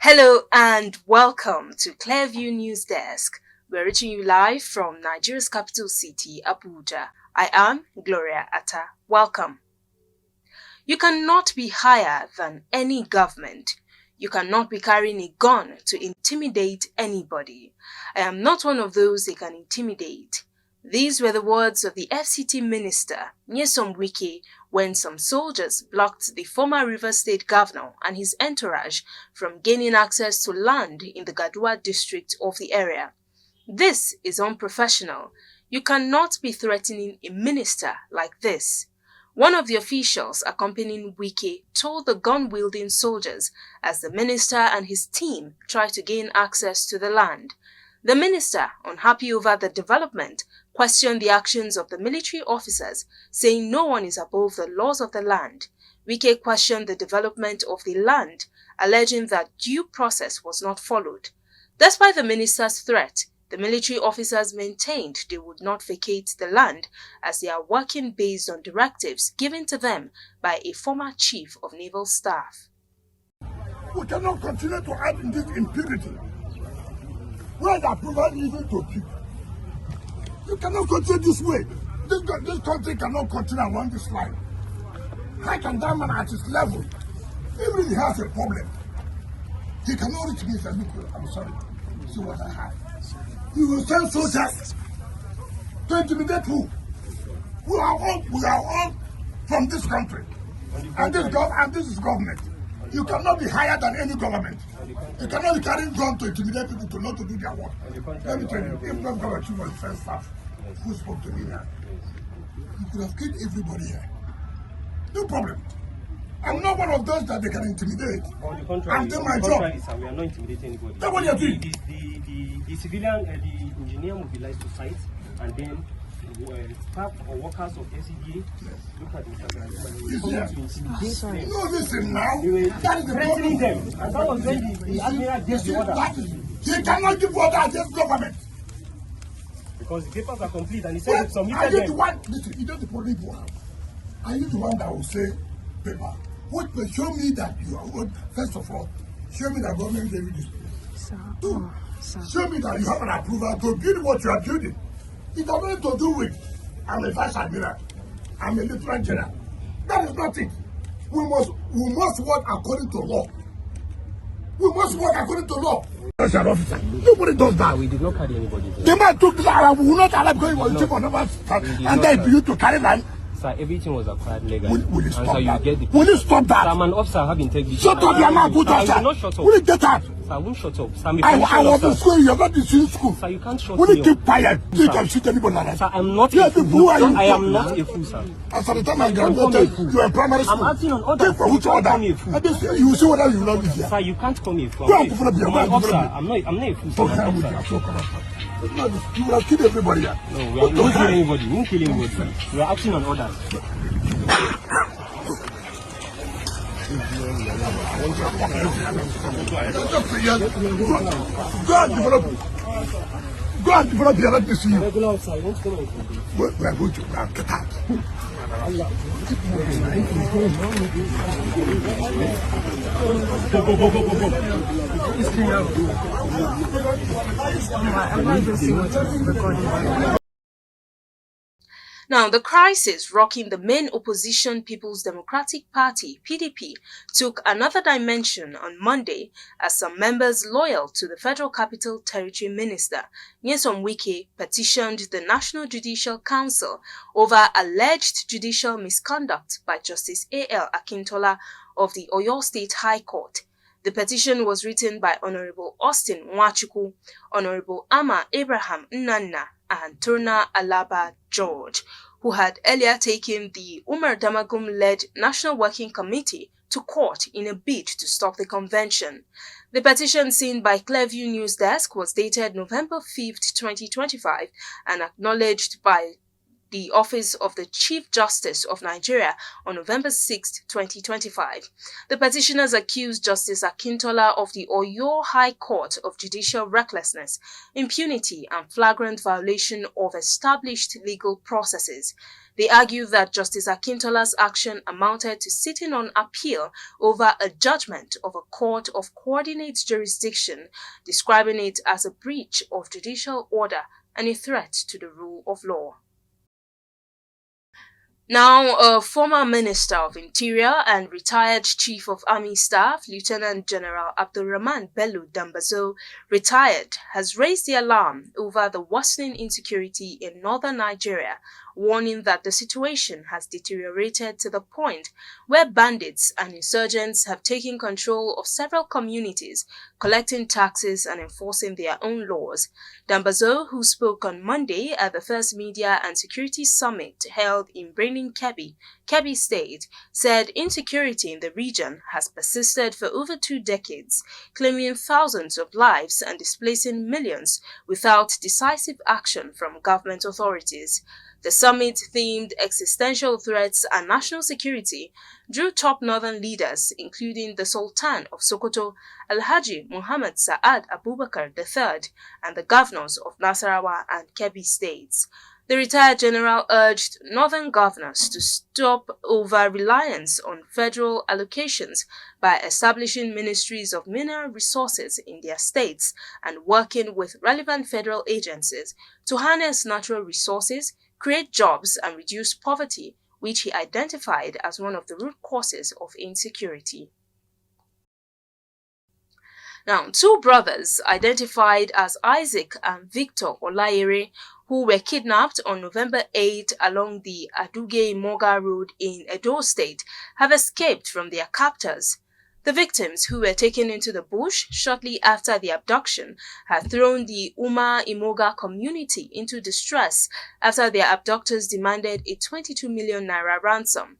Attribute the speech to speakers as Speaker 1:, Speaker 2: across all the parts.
Speaker 1: Hello and welcome to Clearview News Desk. We're reaching you live from Nigeria's capital city, Abuja. I am Gloria Atta. Welcome. You cannot be higher than any government. You cannot be carrying a gun to intimidate anybody. I am not one of those they can intimidate. These were the words of the FCT minister, Nyesom Wike, when some soldiers blocked the former Rivers State governor and his entourage from gaining access to land in the Gadua district of the area. This is unprofessional. You cannot be threatening a minister like this. One of the officials accompanying Wike told the gun-wielding soldiers as the minister and his team tried to gain access to the land. The minister, unhappy over the development, questioned the actions of the military officers, saying no one is above the laws of the land. Wike questioned the development of the land, alleging that due process was not followed. Despite the minister's threat, the military officers maintained they would not vacate the land as they are working based on directives given to them by a former chief of naval staff.
Speaker 2: We cannot continue to add in this impunity. Where the approval even to people. You cannot continue this way. This country cannot continue along this line. How can that man at his level, even if he has a problem, he cannot reach me and say, look, I'm sorry, see what I have. You will send soldiers to intimidate who? We are all from this country. And this is government. You cannot be higher than any government. You cannot be carrying gun to intimidate people to not to do their work. Let me tell you, if not government, you was the first staff who spoke to me here, you could have killed everybody here. No problem. I'm not one of those that they can intimidate.
Speaker 3: On the contrary,
Speaker 2: I'm doing my job.
Speaker 3: Sir, we are not intimidating anybody.
Speaker 2: That's what you're doing.
Speaker 3: The civilian, the engineer mobilized to site, and then staff or workers of SCDA look at the
Speaker 2: No, listen now.
Speaker 3: That is the threatening them. And that was when the admiral gave the order.
Speaker 2: He cannot give order against government.
Speaker 3: Because the papers are complete and he said it's submitted.
Speaker 2: Are you the one? Listen, you know the police one. Are you the one that will say paper? What will show me that you are good? First of all, show me that government gave you this place. Show me that you have an approval to build what you are building. It has nothing to do with I'm a vice admiral, I'm a lieutenant general. That is not it. We must work according to law. We must work according to law. As an officer, nobody does that.
Speaker 3: We did not carry anybody.
Speaker 2: The man took that. We will not allow because he was chief of naval staff, and then for you to carry land.
Speaker 3: Sir, everything was acquired legally.
Speaker 2: Will you stop that?
Speaker 3: Get
Speaker 2: Will you stop that?
Speaker 3: Sir, I'm an officer, have integrity.
Speaker 2: Shut up, your man, good officer.
Speaker 3: I will not shut up.
Speaker 2: Will you get out?
Speaker 3: Sir, I won't shut up. Sir,
Speaker 2: I was in school, you're not in school.
Speaker 3: Sir, you can't shut
Speaker 2: Will
Speaker 3: me
Speaker 2: you keep quiet? You can shoot anybody like that.
Speaker 3: Sir, I'm not
Speaker 2: a
Speaker 3: fool.
Speaker 2: Who are you?
Speaker 3: I am not a fool, sir.
Speaker 2: As at the time I graduated, you were in primary school.
Speaker 3: I'm acting on orders.
Speaker 2: Take for which order? You will see whether you will not be here.
Speaker 3: Sir, you can't call me a fool.
Speaker 2: I'm an
Speaker 3: officer. I'm not a fool. I'm an officer.
Speaker 2: You will have killed everybody here.
Speaker 3: No, we won't kill anybody. We won't kill anybody. We are acting on orders.
Speaker 2: Go and develop here. Let me see you.
Speaker 3: Regular officer, you won't come on.
Speaker 2: We are going to get out.
Speaker 1: Now, the crisis rocking the main opposition People's Democratic Party, PDP, took another dimension on Monday as some members loyal to the Federal Capital Territory Minister, Nyesom Wike, petitioned the National Judicial Council over alleged judicial misconduct by Justice A.L. Akintola of the Oyo State High Court. The petition was written by Honorable Austin Nwachukwu, Honorable Ama Abraham Nnanna, and Turner Alaba George, who had earlier taken the Umar Damagum-led National Working Committee to court in a bid to stop the convention. The petition seen by Clearview News Desk was dated November 5th, 2025 and acknowledged by the office of the Chief Justice of Nigeria on November 6, 2025. The petitioners accused Justice Akintola of the Oyo High Court of judicial recklessness, impunity, and flagrant violation of established legal processes. They argue that Justice Akintola's action amounted to sitting on appeal over a judgment of a court of coordinate jurisdiction, describing it as a breach of judicial order and a threat to the rule of law. Now, a former Minister of Interior and retired Chief of Army Staff, Lieutenant General Abdulrahman Bello Dambazo, retired, has raised the alarm over the worsening insecurity in northern Nigeria, warning that the situation has deteriorated to the point where bandits and insurgents have taken control of several communities, collecting taxes and enforcing their own laws. Dambazo, who spoke on Monday at the first Media and Security Summit held in Kebbi State, said insecurity in the region has persisted for over 2 decades, claiming thousands of lives and displacing millions without decisive action from government authorities. The summit, themed Existential Threats and National Security, drew top northern leaders, including the Sultan of Sokoto, Alhaji Muhammad Sa'ad Abubakar III, and the governors of Nasarawa and Kebbi states. The retired general urged northern governors to stop over-reliance on federal allocations by establishing ministries of mineral resources in their states and working with relevant federal agencies to harness natural resources, create jobs, and reduce poverty, which he identified as one of the root causes of insecurity. Now, 2 brothers identified as Isaac and Victor Olayere, who were kidnapped on November 8 along the Aduge-Imoga Road in Edo State, have escaped from their captors. The victims, who were taken into the bush shortly after the abduction, had thrown the Imoga community into distress after their abductors demanded a 22 million naira ransom.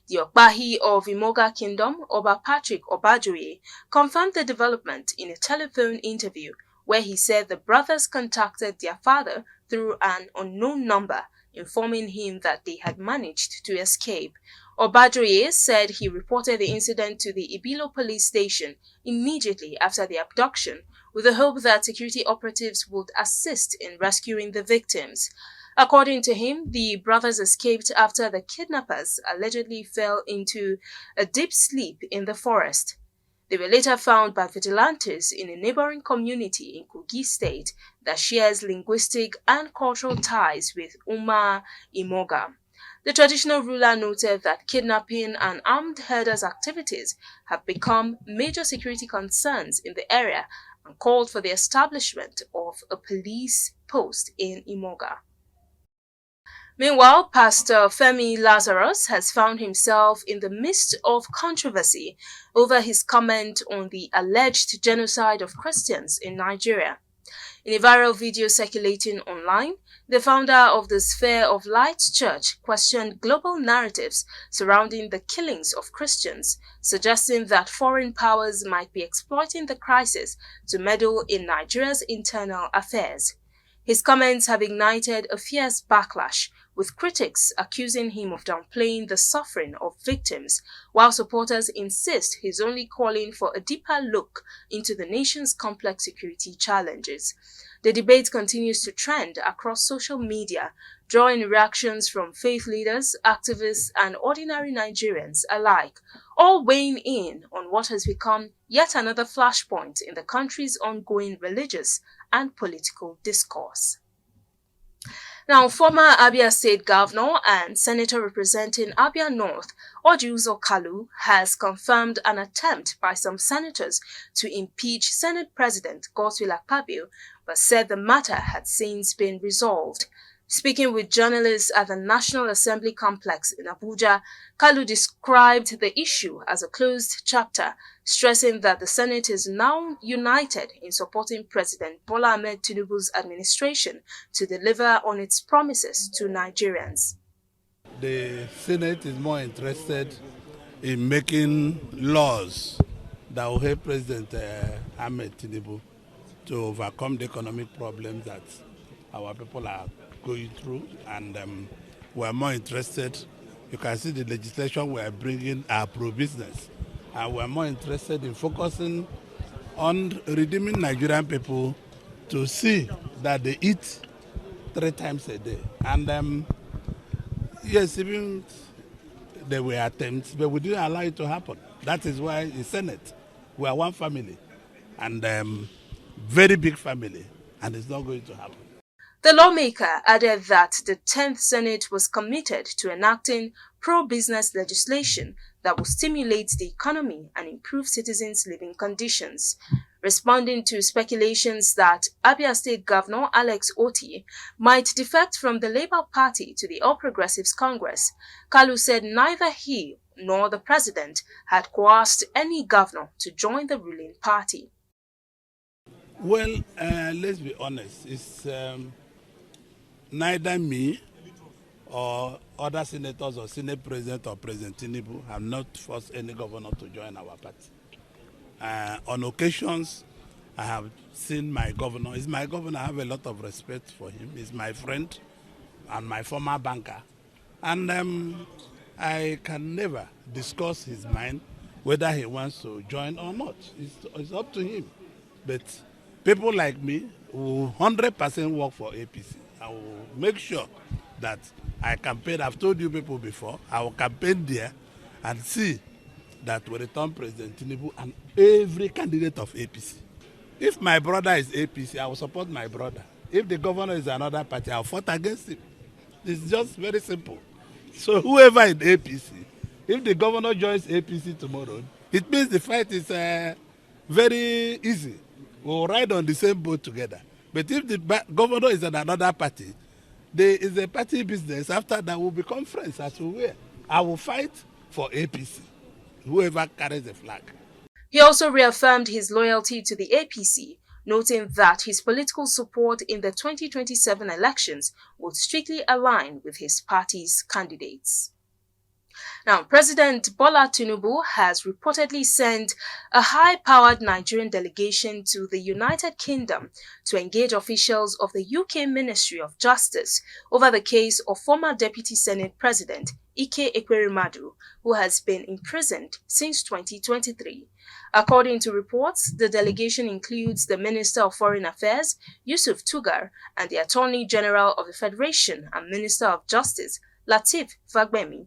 Speaker 1: The Okpahi of Imoga Kingdom, Oba Patrick Obajoye, confirmed the development in a telephone interview where he said the brothers contacted their father through an unknown number, informing him that they had managed to escape. Obajoye said he reported the incident to the Ibilo police station immediately after the abduction, with the hope that security operatives would assist in rescuing the victims. According to him, the brothers escaped after the kidnappers allegedly fell into a deep sleep in the forest. They were later found by vigilantes in a neighboring community in Kogi State that shares linguistic and cultural ties with Imoga. The traditional ruler noted that kidnapping and armed herders' activities have become major security concerns in the area and called for the establishment of a police post in Imoga. Meanwhile, Pastor Femi Lazarus has found himself in the midst of controversy over his comment on the alleged genocide of Christians in Nigeria. In a viral video circulating online, the founder of the Sphere of Light Church questioned global narratives surrounding the killings of Christians, suggesting that foreign powers might be exploiting the crisis to meddle in Nigeria's internal affairs. His comments have ignited a fierce backlash, with critics accusing him of downplaying the suffering of victims, while supporters insist he's only calling for a deeper look into the nation's complex security challenges. The debate continues to trend across social media, drawing reactions from faith leaders, activists, and ordinary Nigerians alike, all weighing in on what has become yet another flashpoint in the country's ongoing religious and political discourse. Now, former Abia State Governor and Senator representing Abia North, Ojiuzo Kalu, has confirmed an attempt by some senators to impeach Senate President Godswill Akpabio, but said the matter had since been resolved. Speaking with journalists at the National Assembly complex in Abuja, Kalu described the issue as a closed chapter, stressing that the Senate is now united in supporting President Bola Ahmed Tinubu's administration to deliver on its promises to Nigerians.
Speaker 4: The Senate is more interested in making laws that will help President Ahmed Tinubu to overcome the economic problems that our people are going through, and we're more interested. You can see the legislation we're bringing are pro-business. And we're more interested in focusing on redeeming Nigerian people to see that they eat 3 times a day. And yes, even there were attempts, but we didn't allow it to happen. That is why in Senate, we are one family, and very big family, and it's not going to happen.
Speaker 1: The lawmaker added that the 10th Senate was committed to enacting pro-business legislation that will stimulate the economy and improve citizens' living conditions. Responding to speculations that Abia State Governor Alex Otti might defect from the Labour Party to the All Progressives Congress, Kalu said neither he nor the president had coerced any governor to join the ruling party.
Speaker 4: Well, let's be honest. It's neither me or other senators or Senate President or President Tinubu have not forced any governor to join our party. On occasions, I have seen my governor. He's my governor. I have a lot of respect for him. He's my friend and my former banker. And I can never discuss his mind whether he wants to join or not. It's up to him. But people like me who 100% work for APC, I will make sure that I campaign. I've told you people before, I will campaign there and see that we return President Tinubu and every candidate of APC. If my brother is APC, I will support my brother. If the governor is another party, I will fight against him. It's just very simple. So whoever in APC, if the governor joins APC tomorrow, it means the fight is very easy. We'll ride on the same boat together. But if the governor is in another party, there is a party business. After that, we'll become friends as we were. I will fight for APC, whoever carries the flag.
Speaker 1: He also reaffirmed his loyalty to the APC, noting that his political support in the 2027 elections would strictly align with his party's candidates. Now, President Bola Tinubu has reportedly sent a high-powered Nigerian delegation to the United Kingdom to engage officials of the UK Ministry of Justice over the case of former Deputy Senate President Ekweremadu, who has been imprisoned since 2023. According to reports, the delegation includes the Minister of Foreign Affairs, Yusuf Tugar, and the Attorney General of the Federation and Minister of Justice, Lateef Fagbemi.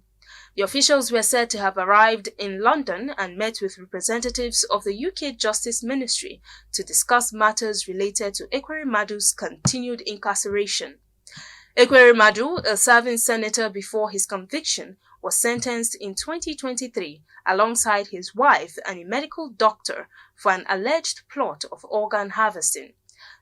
Speaker 1: The officials were said to have arrived in London and met with representatives of the UK Justice Ministry to discuss matters related to Ekweremadu's continued incarceration. Ekweremadu, a serving senator before his conviction, was sentenced in 2023 alongside his wife and a medical doctor for an alleged plot of organ harvesting.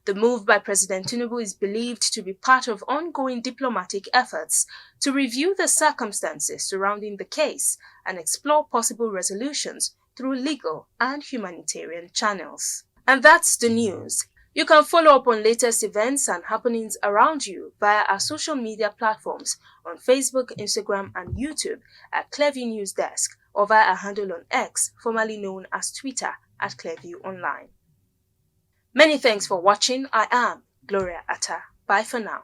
Speaker 1: The move by President Tinubu is believed to be part of ongoing diplomatic efforts to review the circumstances surrounding the case and explore possible resolutions through legal and humanitarian channels. And that's the news. You can follow up on latest events and happenings around you via our social media platforms on Facebook, Instagram, and YouTube at Clearview News Desk or via our handle on X, formerly known as Twitter, at Clearview Online. Many thanks for watching. I am Gloria Atta. Bye for now.